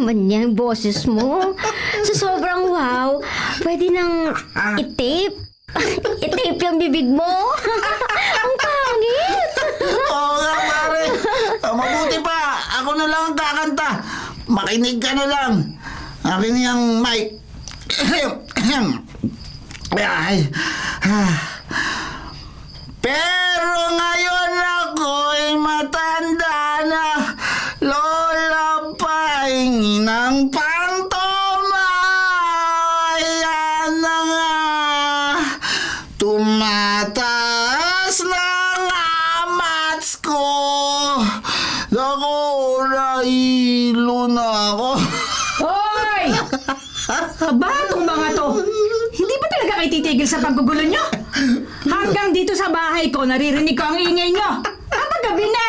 naman yan, boses mo. Sa sobrang wow, pwede nang i-tape. I-tape yung bibig mo. Ang pangit. Oo nga, pare. Mabuti pa. Ako na lang ang kakanta. Makinig ka na lang. Akin yung mic. Ay. Pero ngayon ako'y matanda na. Lola pahingi ng pantoma. Ayan na nga. Tumataas na nga mats ko. Ako, nahilo na ako. Hoy! Aba, itong mga to. Hindi ba talaga kayo titigil sa paggugulo nyo? Hanggang dito sa bahay ko, naririnig ko ang ingay nyo. Kapag gabi na!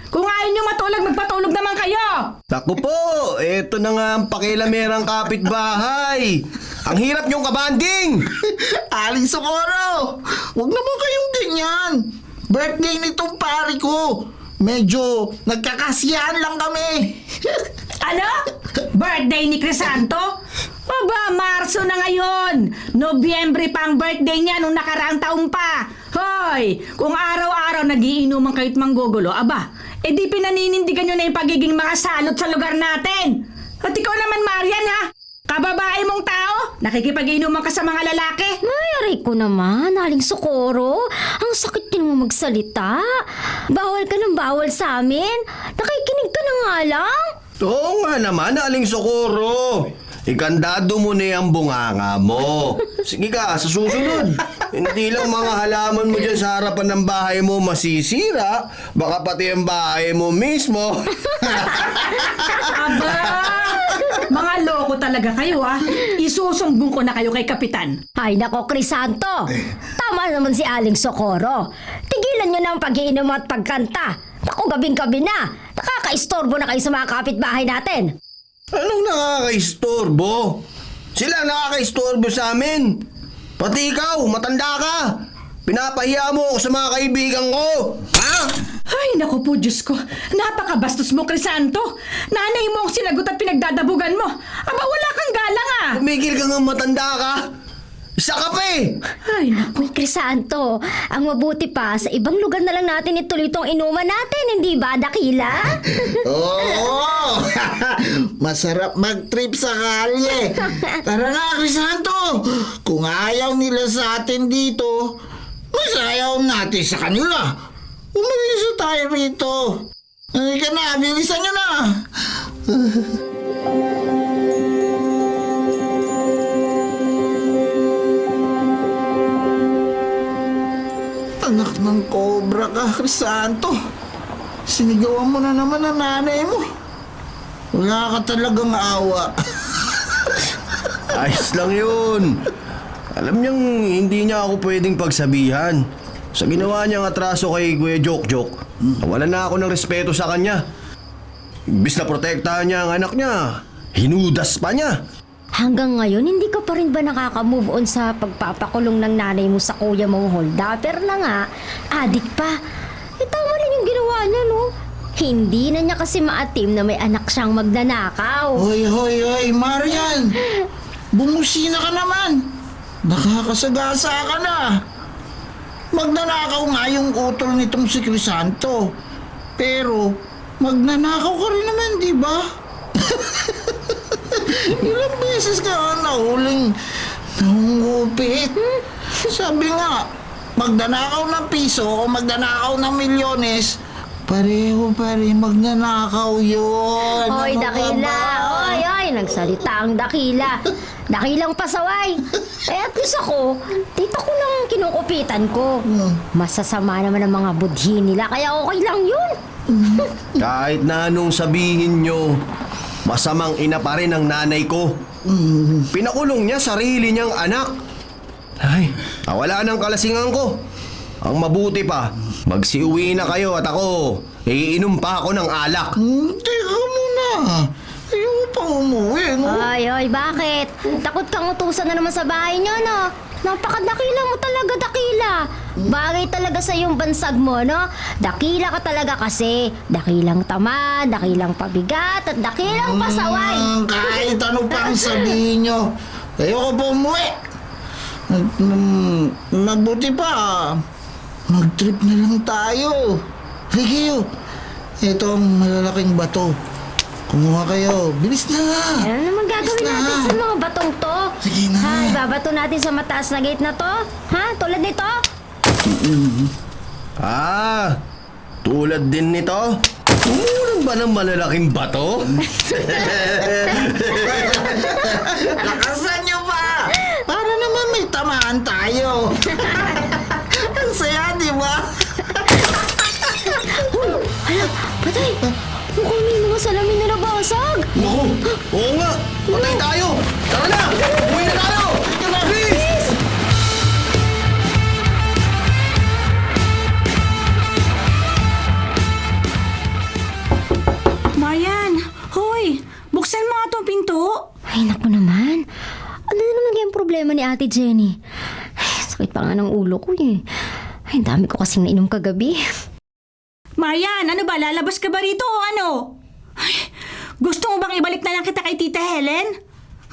Kung ayaw nyo matulog, magpatulog naman kayo! Naku po, eto na nga ang pakilamerang kapitbahay. Ang hirap niyong kabanding! Aling Socorro! Huwag naman kayong ganyan. Birthday nitong pari ko. Medyo nagkakasiyahan lang kami. Ano? Birthday ni Crisanto? Aba, Marso na ngayon. Nobyembre pa ang birthday niya nung nakaraang taon pa. Hoy, kung araw-araw nagiinuman kayo't manggugulo, aba, di pinaninindigan nyo na yung pagiging mga salot sa lugar natin. At ikaw naman, Marian, ha? Kababae mong tao, nakikipag-inuman ka sa mga lalaki. Mayari ko naman, Aling Socorro. Ang sakit din mo magsalita. Bawal ka ng bawal sa amin. Nakikinig ka na nga lang. Oo nga naman, Aling Socorro. Ikandado mo na yung bunganga mo. Sige ka, sa susunod. Hindi lang mga halaman mo dyan sa harapan ng bahay mo masisira, baka pati ang bahay mo mismo. Aba, mga loko talaga kayo, ha? Isusumbong ko na kayo kay Kapitan. Ay nako, Crisanto. Tama naman si Aling Socorro. Tigilan nyo na ang pag-iinom at pagkanta. Naku, gabing-gabi na. Nakakaistorbo na kayo sa mga kapitbahay natin. Anong nakakaistorbo? Sila ang nakakaistorbo sa amin. Pati ikaw, matanda ka. Pinapahiya mo ako sa mga kaibigan ko. Ha? Ay, naku po, Diyos ko. Napakabastos mo, Crisanto. Nanay mo ang sinagot at pinagdadabugan mo. Aba, wala kang galang, ah. Tumigil ka nga, matanda ka. Isa ka pa eh. Ay, naku. Uy, Crisanto, ang mabuti pa, sa ibang lugar na lang natin ituloy itong inuman natin, hindi ba, Dakila? Oo! Masarap mag-trip sa kalye. Tara na, Crisanto. Kung ayaw nila sa atin dito, mas ayaw natin sa kanila. Umalis na tayo rito. Halika na, bilisan nyo na. Anak ng cobra ka, Crisanto. Sinigawan mo na naman ang nanay mo. Wala ka talagang awa. Ayos lang yun. Alam niyang hindi niya ako pwedeng pagsabihan. Sa ginawa niyang atraso kay Kuya Jok-Jok, wala na ako ng respeto sa kanya. Imbis na protektahan niya ang anak niya, hinudas pa niya. Hanggang ngayon, hindi ka pa rin ba nakaka-move on sa pagpapakulong ng nanay mo sa kuya mong holdapper na nga? Adik pa. Tama rin yung ginawa niya, no? Hindi na niya kasi maatim na may anak siyang magnanakaw. Hoy, hoy, hoy, Marian! Bumusina ka naman! Nakakasagasa ka na! Magnanakaw nga yung utol nitong si Crisanto. Pero, magnanakaw ka rin naman, di ba? Ilang beses ka nahuling nangungupit. Sabi nga, magnanakaw ng piso o magnanakaw ng milyones, pareho pa rin magnanakaw yun. Hoy, Ano ka Dakila! ba? Oy, nagsalita ang Dakila. Dakilang pasaway. At least ako, dito ko lang kinukupitan ko. Masasama naman ang mga budhi nila, kaya okay lang yun. Kahit na anong sabihin niyo, masamang ina pa rin ang nanay ko. Pinakulong niya sarili niyang anak. Ay, nawala ng kalasingan ko. Ang mabuti pa, magsiuwi na kayo at ako, iinom pa ako ng alak. Teka muna. Ayaw pang umuwi, no? Ay, bakit? Takot kang utusan na naman sa bahay niyo, no? Napakadakila mo talaga, dakila. Bagay talaga sa yung bansag mo, no? Dakila ka talaga kasi. Dakilang tamad, dakilang pabigat, at dakilang pasaway. Kahit ano pang sabihin nyo, ayoko po umuwi. Mabuti pa, mag-trip na lang tayo. Sige, itong malalaking bato. Kumuha kayo. Bilis na nga. Ano naman gagawin Bilis na. natin sa mga batong to? Sige na. Ha, ibabato natin sa mataas na gate na to? Ha? Tulad nito? Tulad din nito? Umulan ba ng malalaking bato? Lakasan nyo pa! Para naman may tamaan tayo. Ang saya, di ba? Patay! Mukhang may mga salamin na nabasag! Naku! Oo nga! Patay tayo! Tara na! Uwi na tayo! Please! Marian, hoy, buksan mo nga tong pinto. Ay, naku naman. Ano na naman yung problema ni Ate Jenny? Ay, sakit pa nga ng ulo ko eh. Ay, ang dami ko kasing nainom kagabi. Marian, ano ba, lalabas ka ba rito o ano? Ay, gusto mo bang ibalik na lang kita kay Tita Helen?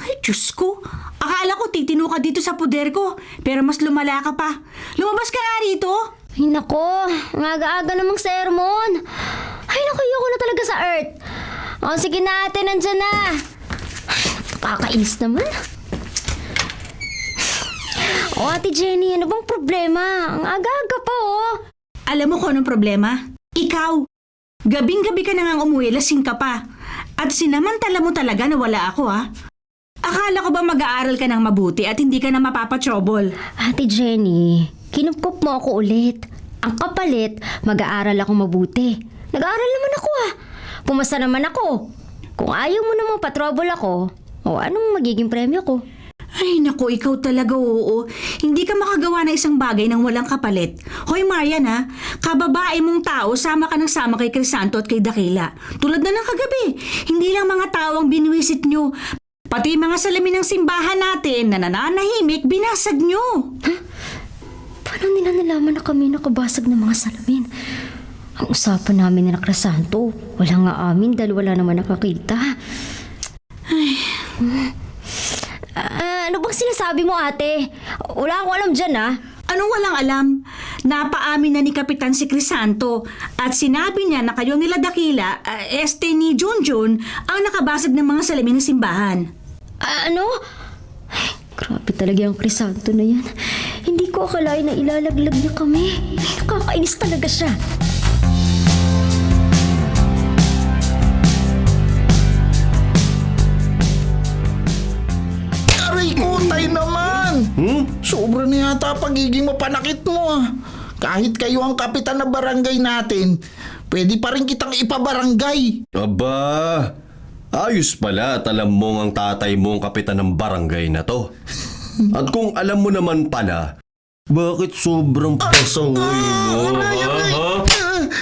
Ay, Diyos ko. Akala ko titino ka dito sa poder ko, pero mas lumala ka pa. Lumabas ka nga rito. Ay, nako. Ang aga-aga namang sermon. Ay, naku, ayoko na talaga sa Earth. O, sige na ate, nandyan na. Ay, nakakainis naman. O, Ate Jenny, ano bang problema? Ang aga-aga pa, oh. Alam mo kung anong problema? Ikaw. Gabing-gabi ka na ngang umuwi, lasing ka pa. At sinamantala mo talaga na wala ako, ha? Akala ko ba mag-aaral ka ng mabuti at hindi ka na mapapatrouble? Ate Jenny, kinupkup mo ako ulit. Ang kapalit, mag-aaral ako mabuti. Nag-aaral naman ako, ah. Pumasa naman ako. Kung ayaw mo namang patrouble ako, o anong magiging premyo ko? Ay, naku, ikaw talaga, oo. Hindi ka makagawa ng isang bagay nang walang kapalit. Hoy, Marian, ha? Kababae mong tao, sama ka ng sama kay Crisanto at kay Dakila. Tulad na ng kagabi, hindi lang mga tao ang binwisit nyo. Pati mga salamin ng simbahan natin na nananahimik, binasag nyo. Paano nila nalaman na kami nakabasag ng mga salamin? Ang usapan namin ni Crisanto, wala nga amin dahil wala naman nakakita. Ano bang sinasabi mo, ate? Wala akong alam dyan, ah. Anong walang alam? Napaamin na ni Kapitan si Crisanto at sinabi niya na kayo nila Dakila, ni Junjun, ang nakabasag ng mga salamin ng simbahan. Ano? Ay, grabe talaga yung Crisanto na yan. Hindi ko akalain na ilalaglag niya kami. Nakakainis talaga siya. Aray ko, tay naman! Sobra na yata pagiging mapanakit mo, ah. Kahit kayo ang kapitan na barangay natin, pwede pa rin kitang ipabarangay. Aba, ayos pala at alam mong ang tatay mo ang kapitan ng barangay na to. At kung alam mo naman pala, bakit sobrang pasaway mo, ha?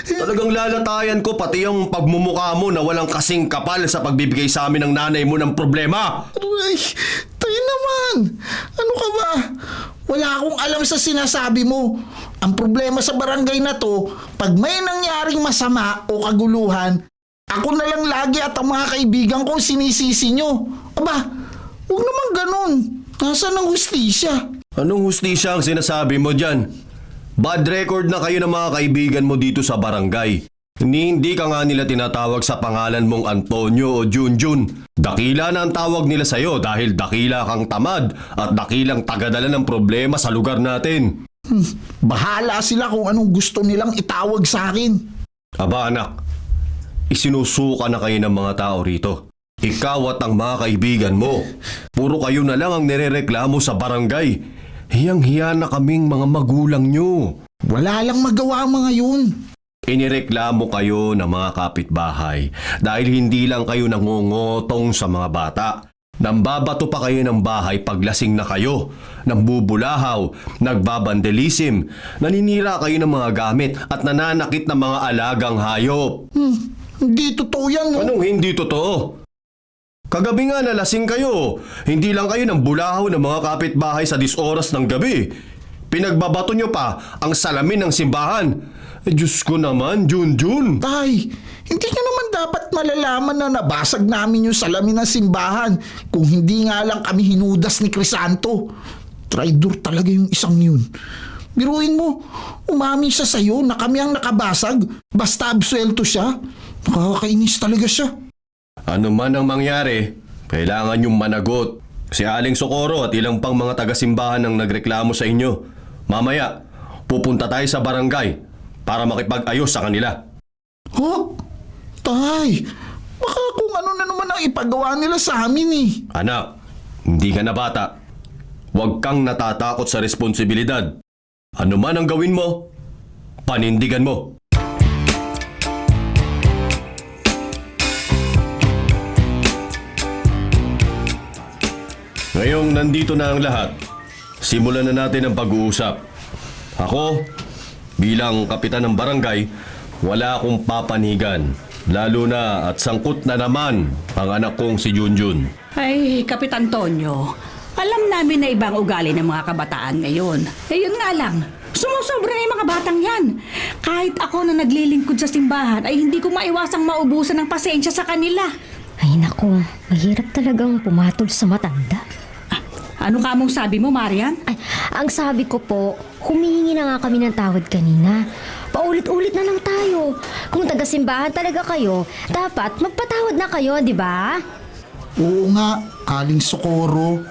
Talagang lalatayan ko pati yung pagmumukha mo na walang kasing kapal sa pagbibigay sa amin ng nanay mo ng problema. Ay, tayo naman! Ano ka ba? Wala akong alam sa sinasabi mo. Ang problema sa barangay na to, pag may nangyaring masama o kaguluhan, ako na lang lagi at ang mga kaibigan ko sinisisi nyo. Aba, huwag naman ganun. Nasaan ang hustisya? Anong hustisya ang sinasabi mo dyan? Bad record na kayo ng mga kaibigan mo dito sa barangay. Hindi ka nga nila tinatawag sa pangalan mong Antonio o Junjun. Dakila na ang tawag nila sa'yo dahil dakila kang tamad at dakilang tagadala ng problema sa lugar natin. Bahala sila kung anong gusto nilang itawag sa akin. Aba anak, isinusuka na kayo ng mga tao rito. Ikaw at ang mga kaibigan mo. Puro kayo na lang ang nirereklamo sa barangay. Hiyang-hiya na kaming mga magulang nyo. Wala lang magawa ang mga yun. Inireklamo kayo ng mga kapitbahay dahil hindi lang kayo nangungotong sa mga bata. Nambabato pa kayo ng bahay paglasing na kayo, nambubulahaw, nagbabandelism, naninira kayo ng mga gamit at nananakit ng mga alagang hayop. Hindi totoo yan. No? Anong hindi totoo? Kagabi nga nalasing kayo. Hindi lang kayo ng bulahaw ng mga kapitbahay sa 10 oras ng gabi. Pinagbabato nyo pa ang salamin ng simbahan. Diyos ko naman, Junjun. Tay, hindi nyo naman dapat malalaman na nabasag namin yung salamin ng simbahan kung hindi nga lang kami hinudas ni Crisanto. Traitor talaga yung isang yun. Biruin mo, umami siya sa'yo na kami ang nakabasag basta absuelto siya. Nakakainis talaga siya. Ano man ang mangyari, kailangan yung managot. Si Aling Socorro at ilang pang mga taga-simbahan ang nagreklamo sa inyo. Mamaya, pupunta tayo sa barangay para makipag-ayos sa kanila. Oh, tay, baka kung ano na naman ang ipagawa nila sa amin eh. Anak, hindi ka na bata. Huwag kang natatakot sa responsibilidad. Ano man ang gawin mo, panindigan mo. Ngayong nandito na ang lahat, simulan na natin ang pag-uusap. Ako, bilang kapitan ng barangay, wala akong papanigan. Lalo na at sangkot na naman ang anak kong si Junjun. Ay, Kapitan Tonyo, alam namin na ibang ugali ng mga kabataan ngayon. Eh, yun nga lang, sumusobra na yung mga batang yan. Kahit ako na naglilingkod sa simbahan ay hindi ko maiwasang maubusan ng pasensya sa kanila. Ay naku, mahirap talagang pumatol sa matanda. Ano ka mong sabi mo, Marian? Ay, ang sabi ko po, humihingi na nga kami ng tawad kanina. Paulit-ulit na lang tayo. Kung taga-simbahan talaga kayo, dapat magpatawad na kayo, di ba? Oo nga, Aling Socorro.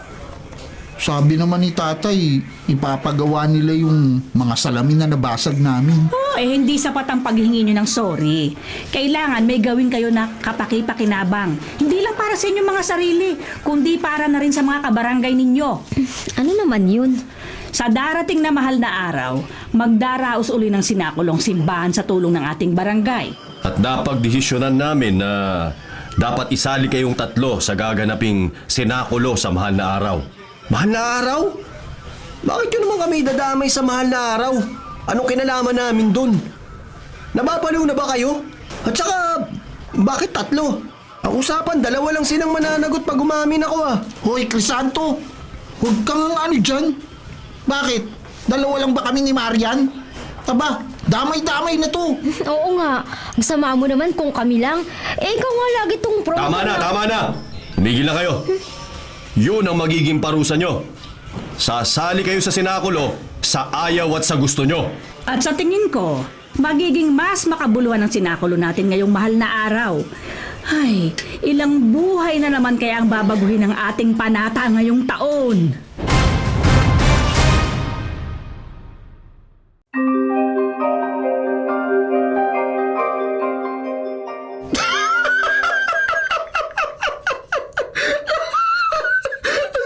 Sabi naman ni tatay, ipapagawa nila yung mga salamin na nabasag namin. Hindi sapat ang paghingi nyo ng sorry. Kailangan may gawin kayo na kapaki-pakinabang. Hindi lang para sa inyong mga sarili, kundi para na rin sa mga kabarangay ninyo. Ano naman yun? Sa darating na mahal na araw, magdaraos uli ng sinakulong simbahan sa tulong ng ating barangay. At napagdesisyonan namin na dapat isali kayong 3 sa gaganaping sinakulo sa mahal na araw. Mahal na araw? Bakit yun naman kami dadamay sa mahal na araw? Anong kinalaman namin dun? Nababaliw na ba kayo? At saka, bakit 3? Ang usapan, 2 lang silang mananagot pag umamin ako ah. Hoy, Crisanto, huwag kang ano dyan. Bakit? 2 lang ba kami ni Marian? Aba, damay-damay na to. Oo nga, ang sama mo naman kung kami lang. Eh, ikaw nga lagi tong pro. Tama na! Tumigil na kayo. Yun ang magiging parusa nyo. Sasali kayo sa sinakulo sa ayaw at sa gusto nyo. At sa tingin ko, magiging mas makabuluhan ang sinakulo natin ngayong mahal na araw. Ay, ilang buhay na naman kaya ang babaguhin ng ating panata ngayong taon.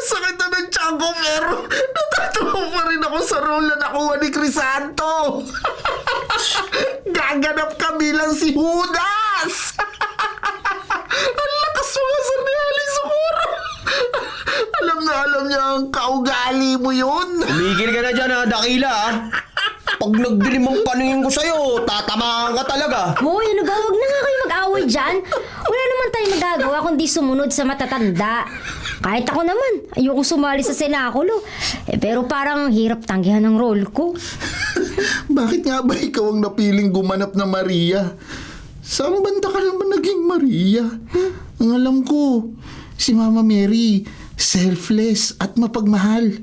Sakit na ng tiyan ko, pero natatawa pa rin ako sa role na nakuha ni Crisanto. Gaganap ka bilang si Judas. Ang lakas mo nga sa ni Aling Socorro. Alam niya ang kaugali mo yun. Tumigil ka na dyan ha, dakila ha. Pag nagdilim ang paningin ko sa'yo, tatamaan ka talaga. Hoy, ano ba? Huwag na nga kayo mag-away dyan. Wala naman tayong magagawa kundi sumunod sa matatanda. Kahit ako naman, ayoko sumali sa sinakulo. Pero parang hirap tanggihan ng role ko. Bakit nga ba ikaw ang napiling gumanap na Maria? Saan banda ka naman naging Maria? Ang alam ko, si Mama Mary, selfless at mapagmahal.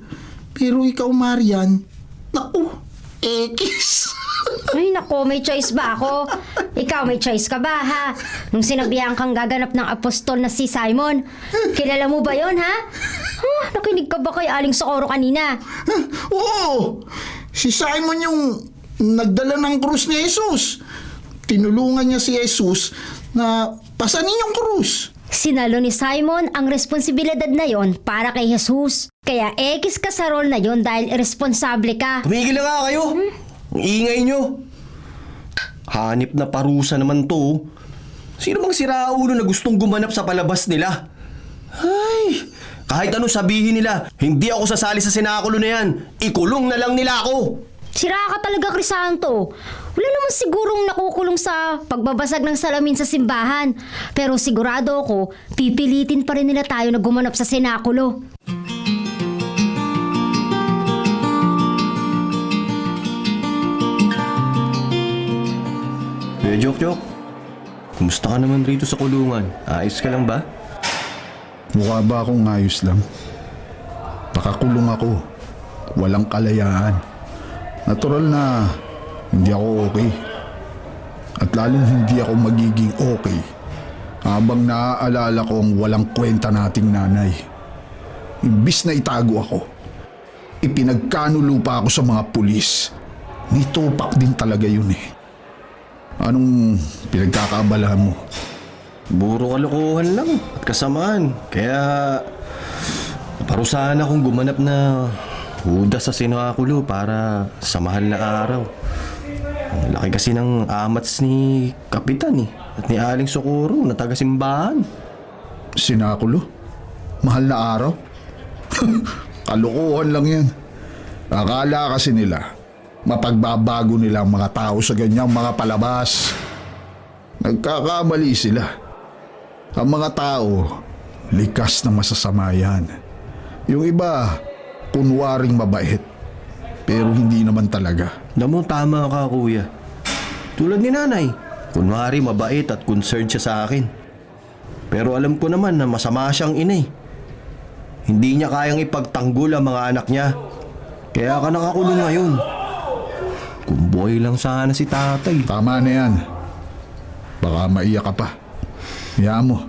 Pero ikaw, Marian, naku, ekis. Ay nako, may choice ba ako? Ikaw, may choice ka ba ha? Nung sinabihan kang gaganap ng apostol na si Simon, kilala mo ba yon ha? Nakinig ka ba kay Aling Socorro kanina? Oo, si Simon yung nagdala ng krus ni Jesus. Tinulungan niya si Jesus na pasanin yung krus. Sinalo ni Simon ang responsibilidad na yon para kay Jesus. Kaya ekis ka sa role na yon dahil irresponsable ka. Tumigil na nga kayo. Ang ingay nyo. Hanip na parusa naman to. Sino bang siraulo na gustong gumanap sa palabas nila? Ay, kahit ano sabihin nila, hindi ako sasali sa sinakulo na yan. Ikulong na lang nila ako. Sira ka talaga, Crisanto. Wala naman sigurong nakukulong sa pagbabasag ng salamin sa simbahan. Pero sigurado ako, pipilitin pa rin nila tayo na gumanap sa senakulo. Kuya Jok, kumusta ka naman rito sa kulungan? Ayos ka lang ba? Mukha ba akong ayos lang? Nakakulong ako. Walang kalayaan. Natural na hindi ako okay. At lalong hindi ako magiging okay habang naaalala ko ang walang kwenta nating nanay. Imbis na itago ako, ipinagkanulo pa ako sa mga pulis. Nitupak din talaga yun eh. Anong pinagkakaabalahan mo? Buro kalokohan lang at kasamaan. Kaya naparusahan akong gumanap na hudas sa sinakulo para sa mahal na araw. Ang laki kasi ng amats ni Kapitan at ni Aling Socorro na taga-simbahan. Sinakulo? Mahal na araw? Kalokohan lang yan. Akala kasi nila mapagbabago nila ang mga tao sa ganyang mga palabas. Nagkakamali sila. Ang mga tao, likas na masasama yan. Yung iba, kunwaring mabait. Pero hindi naman talaga. Alam mo, tama ka, kuya. Tulad ni nanay, kunwari mabait at concerned siya sa akin. Pero alam ko naman na masama siyang ina. Hindi niya kayang ipagtanggol ang mga anak niya. Kaya ka nakakulong ngayon. Kung buhay lang sana si tatay. Tama na yan. Baka maiyak ka pa. Hayaan mo.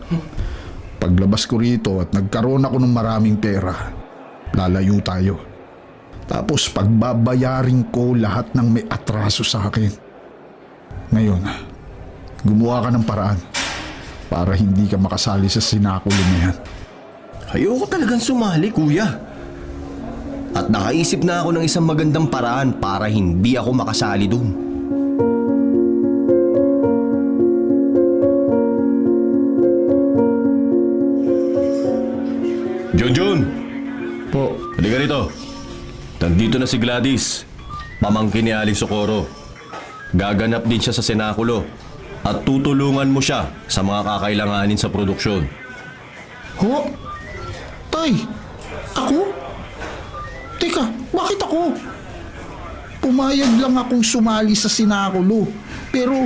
Paglabas ko rito at nagkaroon ako ng maraming pera, lalayo tayo. Tapos pagbabayarin ko lahat ng may atraso sa akin. Ngayon, gumawa ka ng paraan para hindi ka makasali sa sinakulo na yan. Ayoko talagang sumali, kuya. At nakaisip na ako ng isang magandang paraan para hindi ako makasali dun. Junjun! Po, Halika rito. Nandito na si Gladys, pamangkin ni Aling Socorro. Gaganap din siya sa senakulo at tutulungan mo siya sa mga kakailanganin sa produksyon. Ho? Tay, ako? Teka, bakit ako? Pumayag lang akong sumali sa sinakulo. Pero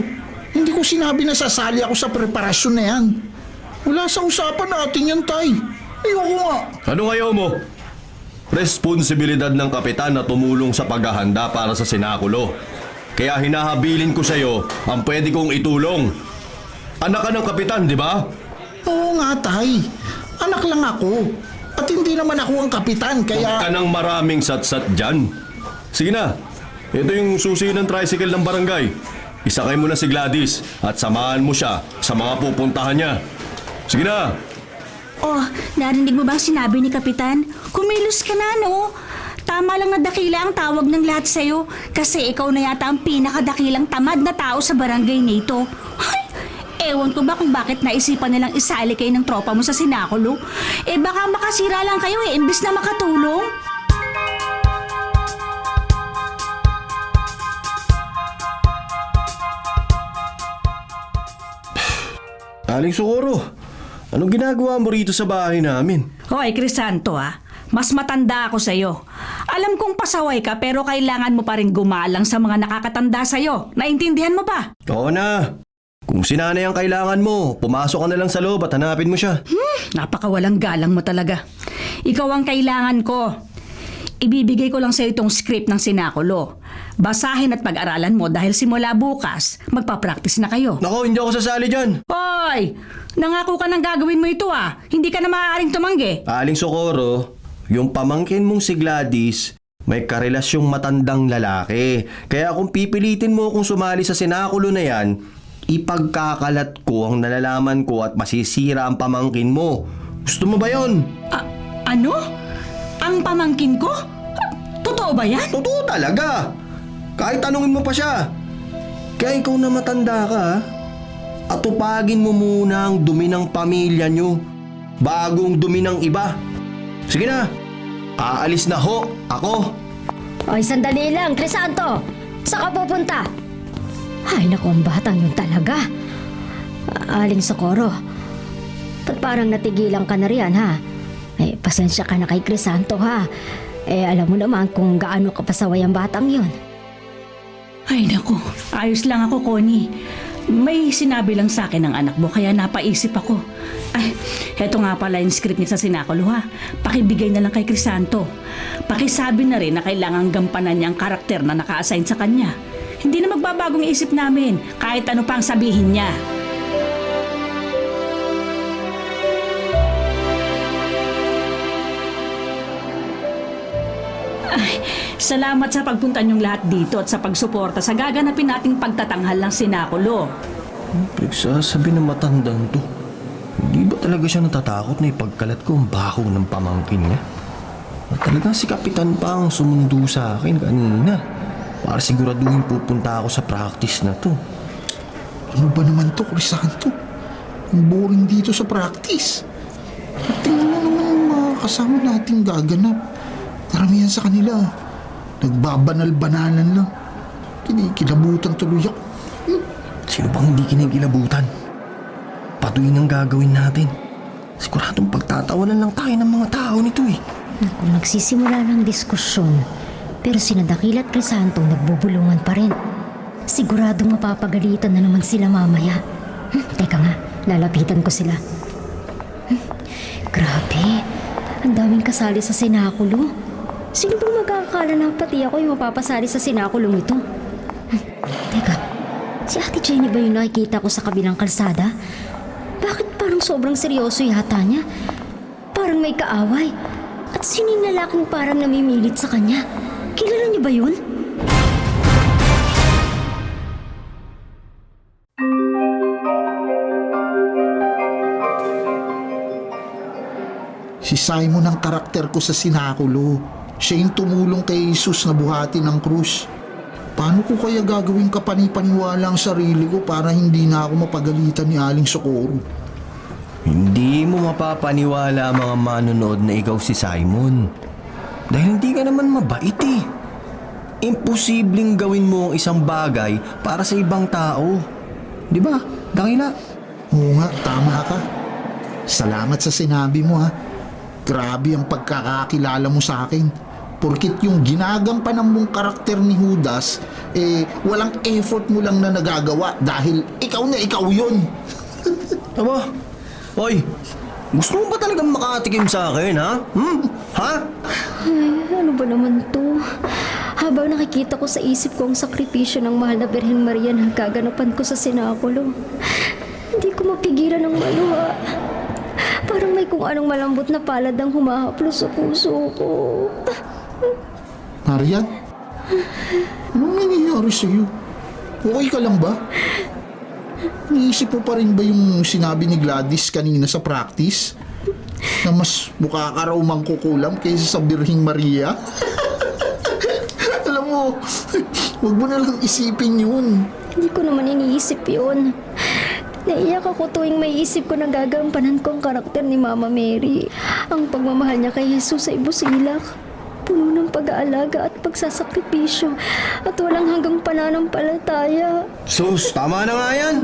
hindi ko sinabi na sasali ako sa preparasyon na yan. Wala sa usapan natin yan, Tay. Ayoko nga. Ano ayaw mo? Responsibilidad ng kapitan na tumulong sa paghahanda para sa senakulo. Kaya hinahabilin ko sa iyo ang pwede kong itulong. Anak ka ng kapitan, di ba? Oo nga, Tay. Anak lang ako. At hindi naman ako ang kapitan, Huwag ka kaya... ng maraming satsat dyan. Sige na, ito yung susi ng tricycle ng barangay. Isakay mo na si Gladys at samahan mo siya sa mga pupuntahan niya. Sige na! Oh, narinig mo bang sinabi ni Kapitan? Kumilos ka na, no? Tama lang na dakila ang tawag ng lahat sa'yo kasi ikaw na yata ang pinakadakilang tamad na tao sa barangay nito. Ay, ewan ko ba kung bakit naisipan nilang isali kayo ng tropa mo sa sinakulo? Eh baka makasira lang kayo imbis na makatulong. Aling Socorro, anong ginagawa mo rito sa bahay namin? Hoy, Crisanto mas matanda ako sa'yo. Alam kong pasaway ka pero kailangan mo pa rin gumalang sa mga nakakatanda sa'yo. Naintindihan mo ba? Oo na. Kung sinanay ang kailangan mo, pumasok ka na lang sa loob at hanapin mo siya. Napakawalang galang mo talaga. Ikaw ang kailangan ko. Ibibigay ko lang sa'yo itong script ng sinakulo. Basahin at pag-aralan mo dahil simula bukas, magpa-practice na kayo. Nako, hindi ako sasali dyan. Hoy! Nangako ka nang gagawin mo ito Hindi ka na maaaring tumanggi. Aling Socorro, yung pamangkin mong si Gladys, may karelasyong matandang lalaki. Kaya kung pipilitin mo kung sumali sa sinakulo na yan, ipagkakalat ko ang nalalaman ko at masisira ang pamangkin mo. Gusto mo ba yon? Ano? Ang pamangkin ko? Totoo ba yan? Totoo talaga. Kahit tanungin mo pa siya. Kaya ikaw na matanda ka, at tupagin mo muna ang dumi ng pamilya nyo bagong dumi ng iba. Sige na, aalis na ho ako. Ay, sandali lang, Crisanto! Saan ka pupunta? Ay, naku, ang batang yun talaga. Aling Socorro, ba't parang natigilan ka na riyan, ha? Eh, pasensya ka na kay Crisanto, ha? Eh, alam mo naman kung gaano kapasaway ang batang yun. Ay naku, ayos lang ako, Connie. May sinabi lang sa akin ng anak mo kaya napaisip ako. Ay, heto nga pala yung script niya sa sinakulo ha. Pakibigay na lang kay Crisanto. Pakisabi na rin na kailangang gampanan niya ang karakter na naka-assign sa kanya. Hindi na magbabagong isip namin kahit ano pang sabihin niya. Ay, salamat sa pagpunta niyong lahat dito at sa pagsuporta sa gaganapin nating pagtatanghal ng sinakulo. Pinagsasabi ng matandang to. Hindi ba talaga siya natatakot na ipagkalat ko ang baho ng pamangkin niya? At talagang si Kapitan pa ang sumundo sa akin kanina para siguraduhin pupunta ako sa practice na to. Ano ba naman to, Crisanto? Ang boring dito sa practice. At tingnan mo naman ang mga kasama nating gaganap. Karamihan sa kanila, nagbabanal-banalan lang. Kinikilabutan tuloy ako. Sino bang hindi kinikilabutan? Patuloy ang gagawin natin. Siguradong pagtatawanan lang tayo ng mga tao nito eh. Naku, nagsisimula ng diskusyon. Pero sina Dakila at Crisanto nagbubulungan pa rin. Siguradong mapapagalitan na naman sila mamaya. Teka nga, lalapitan ko sila. Grabe, ang daming kasali sa sinakulo. Sino bang magkakakala na pati ako yung mapapasali sa sinakulong ito? Teka, si Ate Jenny ba yung nakikita ko sa kabilang kalsada? Bakit parang sobrang seryoso yata niya? Parang may kaaway. At sino yung lalaking parang namimilit sa kanya? Kilala niyo ba yun? Si Simon ang karakter ko sa sinakulo. Siya yung tumulong kay Jesus na buhatin ng krus. Paano ko kaya gagawin kapanipaniwala ang sarili ko para hindi na ako mapagalitan ni Aling Socorro? Hindi mo mapapaniwala ang mga manonood na ikaw si Simon. Dahil hindi ka naman mabait eh. Imposibleng gawin mo ang isang bagay para sa ibang tao. Di ba? Dakila? Oo nga, tama ka. Salamat sa sinabi mo ha. Grabe ang pagkakakilala mo sa akin. Porkit yung ginagampan mong karakter ni Judas, walang effort mo lang na nagagawa dahil ikaw na ikaw yun. Aba, oy, gusto mo ba talagang makatikim sa akin, ha? Ha? Ay, ano ba naman to? Habang nakikita ko sa isip ko ang sakripisyo ng mahal na Birhen Maria na gaganapan ko sa sinakulo, hindi ko mapigilan ng maluha. Parang may kung anong malambot na palad ang humahaplos sa puso ko. Marian, anong nangyayari sa'yo? Okay ka lang ba? Niisip mo pa rin ba yung sinabi ni Gladys kanina sa practice? Na mas mukha ka raw mangkukulam kaysa sa Birheng Maria? Alam mo, huwag mo na lang isipin yun. Hindi ko naman iniisip yun. Naiyak ako tuwing may isip ko na gagampanan ko ang karakter ni Mama Mary. Ang pagmamahal niya kay Jesus ay busilak. Puno ng pag-aalaga at pagsasakripisyo at walang hanggang pananampalataya. Sus, tama na nga yan.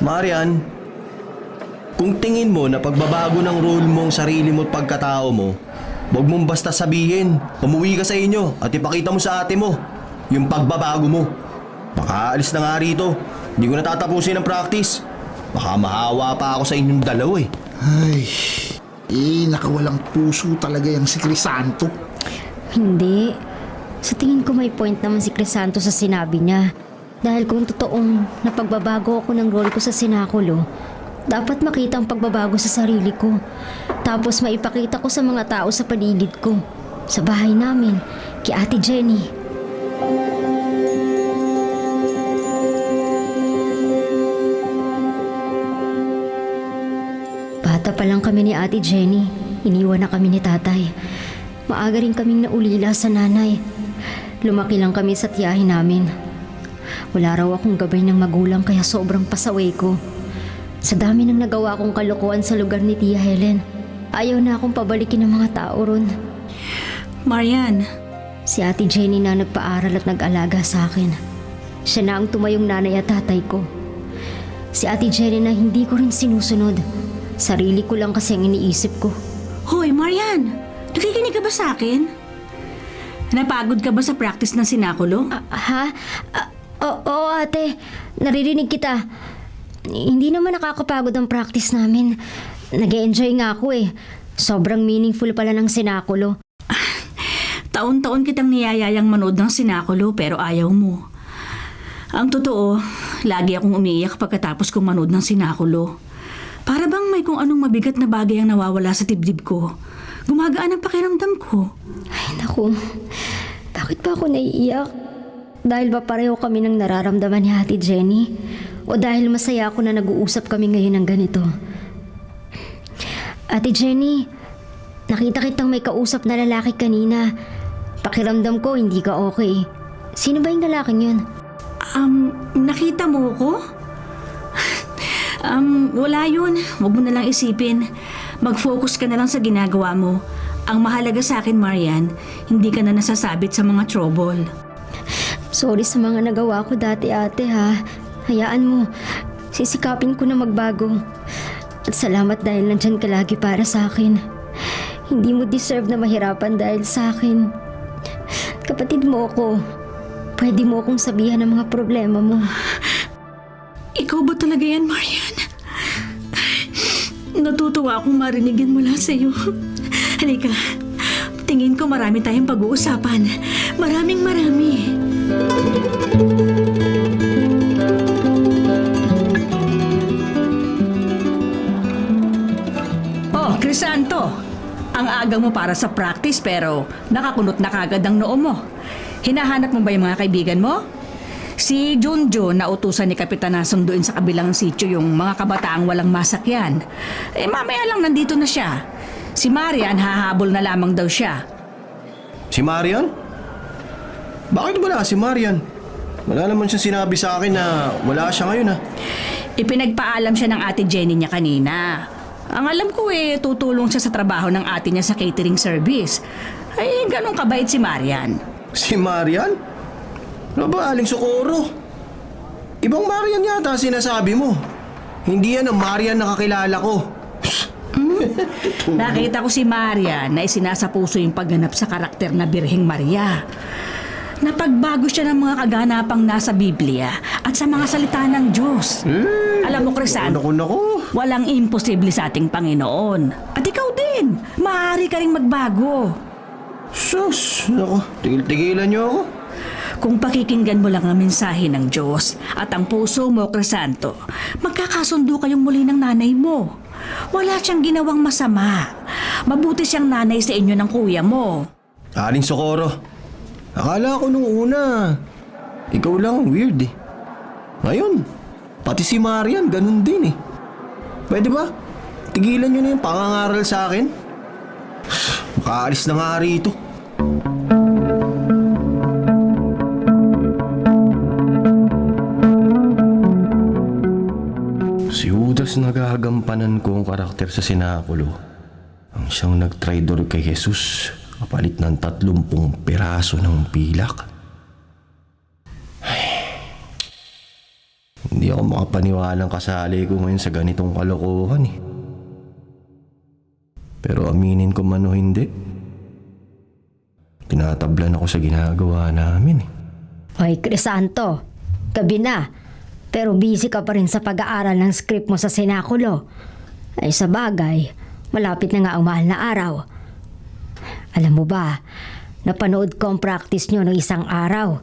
Marian, kung tingin mo na pagbabago ng role mo ang sarili mo at pagkatao mo, huwag mong basta sabihin, umuwi ka sa inyo at ipakita mo sa ate mo yung pagbabago mo. Baka alis na nga rito. Hindi ko natatapusin ang practice. Baka mahawa pa ako sa inyong dalawa eh. Ay, nakawalang puso talaga yung si Crisanto. Hindi. Sa tingin ko may point naman si Crisanto sa sinabi niya. Dahil kung totoong napagbabago ako ng role ko sa sinakulo, dapat makita ang pagbabago sa sarili ko. Tapos maipakita ko sa mga tao sa paligid ko. Sa bahay namin, kay Ate Jenny. Bata pa lang kami ni Ate Jenny. Iniwan na kami ni tatay. Maaga rin kaming naulila sa nanay. Lumaki lang kami sa tiyahin namin. Wala raw akong gabay ng magulang kaya sobrang pasaway ko. Sa dami ng nagawa kong kalokohan sa lugar ni Tia Helen, ayaw na akong pabalikin ng mga tao ron. Marian, Si Ate Jenny na nagpaaral at nag-alaga sa akin. Siya na ang tumayong nanay at tatay ko. Si Ate Jenny na hindi ko rin sinusunod. Sarili ko lang kasi ang iniisip ko. Hoy, Marian! Nakikinig ka ba sa akin? Napagod ka ba sa practice ng sinakulo? Oo ate, naririnig kita. Hindi naman nakakapagod ang practice namin. Nag-e-enjoy nga ako eh. Sobrang meaningful pala ng sinakulo. Taon-taon kitang niyayayang manood ng sinakulo pero ayaw mo. Ang totoo, lagi akong umiiyak pagkatapos kong manood ng sinakulo. Para bang may kung anong mabigat na bagay ang nawawala sa dibdib ko. Gumagaan ang pakiramdam ko. Ay naku, bakit ba ako naiiyak? Dahil ba pareho kami ng nararamdaman ni Ate Jenny? O dahil masaya ako na nag-uusap kami ngayon ng ganito? Ate Jenny, nakita kitang may kausap na lalaki kanina. Pakiramdam ko hindi ka okay. Sino ba yung lalaking yun? Nakita mo ko? Wala yun. Huwag mo na lang isipin. Mag-focus ka na lang sa ginagawa mo. Ang mahalaga sa akin, Marian, hindi ka na nasasabit sa mga trouble. Sorry sa mga nagawa ko dati ate ha. Hayaan mo, sisikapin ko na magbago. At salamat dahil nandyan ka lagi para sa akin. Hindi mo deserve na mahirapan dahil sa akin. Kapatid mo ako. Pwede mo akong sabihan ng mga problema mo. Ikaw ba talaga yan, Marian? Natutuwa akong marinig yan mula sa'yo. Halika, tingin ko marami tayong pag-uusapan. Maraming marami. Oh, Crisanto, ang aga mo para sa practice pero nakakunot na kagad ang noo mo. Hinahanap mo ba yung mga kaibigan mo? Si Junjun na utusan ni Kapitan na sunduin sa kabilang sitio yung mga kabataang walang masakyan. Mamaya lang nandito na siya. Si Marian hahabol na lamang daw siya. Si Marian? Bakit wala si Marian? Wala naman siya sinabi sa akin na wala siya ngayon Ipinagpaalam siya ng ate Jenny niya kanina. Ang alam ko tutulong siya sa trabaho ng ate niya sa catering service. Ay, ganun kabait si Marian. Si Marian? Ano ba, Aling Socorro? Ibang Marian yata sinasabi mo. Hindi yan ang Marian na kakilala ko. Nakita ko si Marian na isinasapuso yung pagganap sa karakter na Birheng Maria. Napagbago siya ng mga kaganapang nasa Biblia at sa mga salita ng Diyos. Alam mo, Crisanto, Naku. walang imposible sa ating Panginoon. At ikaw din, maaari ka rin magbago. Sus, naku, tigil-tigilan niyo ako. Kung pakikinggan mo lang ang mensahe ng Diyos at ang puso mo, Crisanto, magkakasundo kayong muli ng nanay mo. Wala siyang ginawang masama. Mabuti siyang nanay sa inyo ng kuya mo. Aling Socorro, akala ko nung una, ikaw lang ang weird Ngayon, pati si Marian ganun din Pwede ba? Tigilan niyo na yung pangangaral sa akin. Makaalis na nga rito. Si Judas nagagampanan ko ang karakter sa sinakulo. Ang siyang nagtraidor kay Jesus, kapalit ng 30 piraso ng pilak. Ay, hindi ako makapaniwalang kasali ko ngayon sa ganitong kalokohan Pero aminin ko man o hindi, tinatablan ako sa ginagawa namin Hoy, Crisanto, gabi na. Pero busy ka pa rin sa pag-aaral ng script mo sa sinakulo. Ay sa bagay, malapit na nga ang mahal na araw. Alam mo ba, napanood ko ang practice nyo ng isang araw.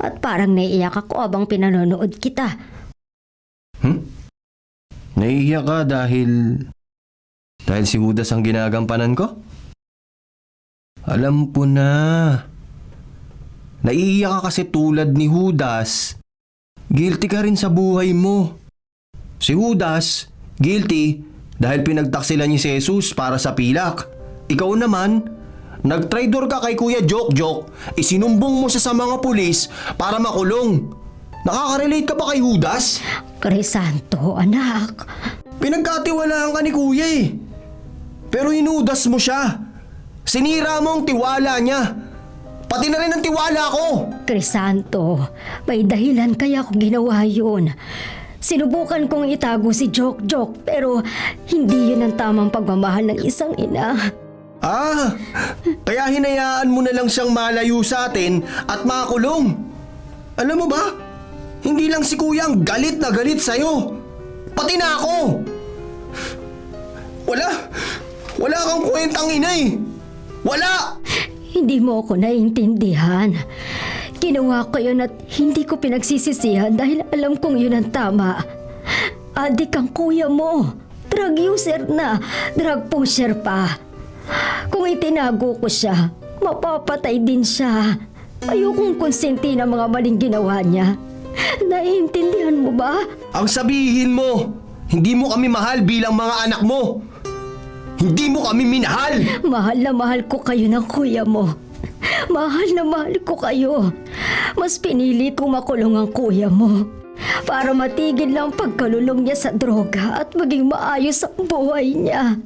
At parang naiiyak ako abang pinanonood kita. Naiiyak ka dahil si Judas ang ginagampanan ko? Alam ko na. Naiiyak ka kasi tulad ni Judas. Guilty ka rin sa buhay mo. Si Judas, guilty dahil pinagtaksilan niya si Jesus para sa pilak. Ikaw naman, nagtraidor ka kay Kuya Jok-Jok, isinumbong mo siya sa mga pulis para makulong. Nakaka-relate ka ba kay Judas? Crisanto, anak. Pinagkatiwalaan ka ni Kuya Pero hinudas mo siya. Sinira mo ang tiwala niya. Pati na rin ang tiwala ko. Crisanto, may dahilan kaya ako ginawa yun. Sinubukan kong itago si Jok-Jok pero hindi yun ang tamang pagmamahal ng isang ina. Kaya hinayaan mo na lang siyang malayo sa atin at makulong. Alam mo ba? Hindi lang si Kuya ang galit na galit sa'yo. Pati na ako. Wala kang kwentang ina eh. Wala! Hindi mo ako naiintindihan. Ginawa ko yun at hindi ko pinagsisisihan dahil alam kong yun ang tama. Adik ang kuya mo. Drug user na, drug pusher pa. Kung itinago ko siya, mapapatay din siya. Ayokong konsenti ng mga maling ginawa niya. Naiintindihan mo ba? Ang sabihin mo, hindi mo kami mahal bilang mga anak mo. Hindi mo kami minahal. Mahal na mahal ko kayo ng kuya mo. Mahal na mahal ko kayo. Mas pinili kong makulong ang kuya mo para matigil lang pagkalulong niya sa droga at maging maayos ang buhay niya.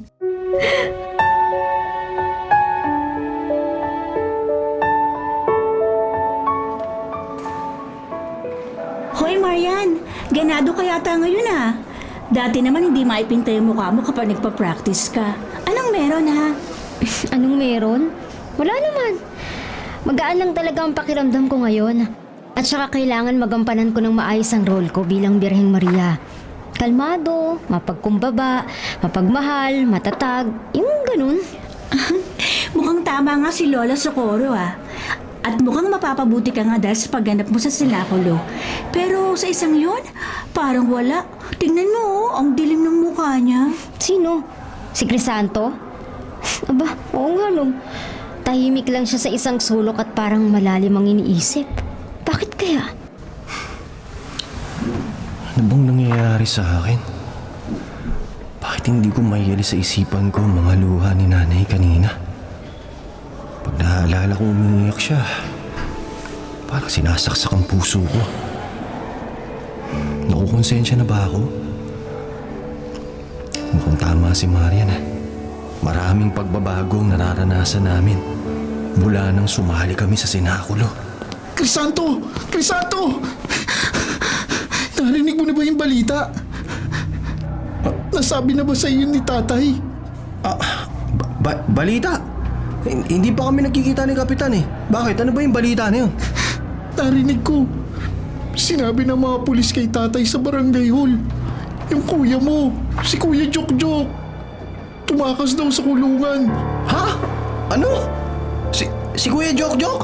Hoy Marian, ganado ka yata ngayon ah. Dati naman hindi maipinta yung mukha mo kapag nagpa-practice ka. Anong meron ha? Anong meron? Wala naman. Magaan lang talaga ang pakiramdam ko ngayon. At saka kailangan magampanan ko ng maayos ang role ko bilang Birheng Maria. Kalmado, mapagkumbaba, mapagmahal, matatag, yung ganun. Mukhang tama nga si Lola Socorro ah. At mukhang mapapabuti ka nga dahil sa pagganap mo sa sinakulo. Pero sa isang yun, parang wala. Tingnan mo, ang dilim ng mukha niya. Sino? Si Crisanto? Aba, oo nga no. Tahimik lang siya sa isang sulok at parang malalim ang iniisip. Bakit kaya? Ano bang nangyayari sa akin? Bakit hindi ko maihali sa isipan ko ang mga luha ni nanay kanina? Pag naaalala kong umiiyak siya, parang sinasaksak ang puso ko. Nakukonsensya na ba ako? Mukhang tama si Marian ah. Maraming pagbabago ang nararanasan namin mula nang sumali kami sa sinakulo. Crisanto! Crisanto! Narinig mo na ba yung balita? Nasabi na ba sa iyo ni tatay? Balita? Hindi pa kami nagkikita ni Kapitan eh. Bakit? Ano ba yung balita na yun? Narinig ko. Sinabi ng mga pulis kay tatay sa barangay hall. Yung kuya mo, si Kuya Jok-Jok. Tumakas daw sa kulungan. Ha? Ano? Si Kuya Jok-Jok?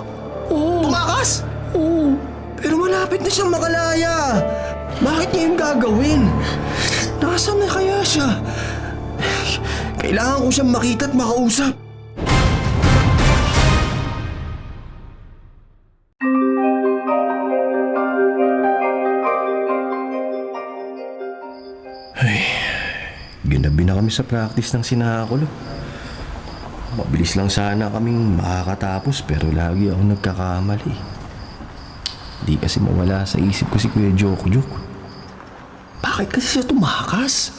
Oo. Tumakas? Oo. Pero malapit na siyang makalaya. Bakit niya yung gagawin? Nasaan na kaya siya? Kailangan ko siyang makita at makausap. Ginabi na kami sa practice ng sinakulo. Mabilis lang sana kaming makakatapos pero lagi ako nagkakamali. Di kasi mawala sa isip ko si Kuya Jok-Jok. Bakit kasi siya tumakas?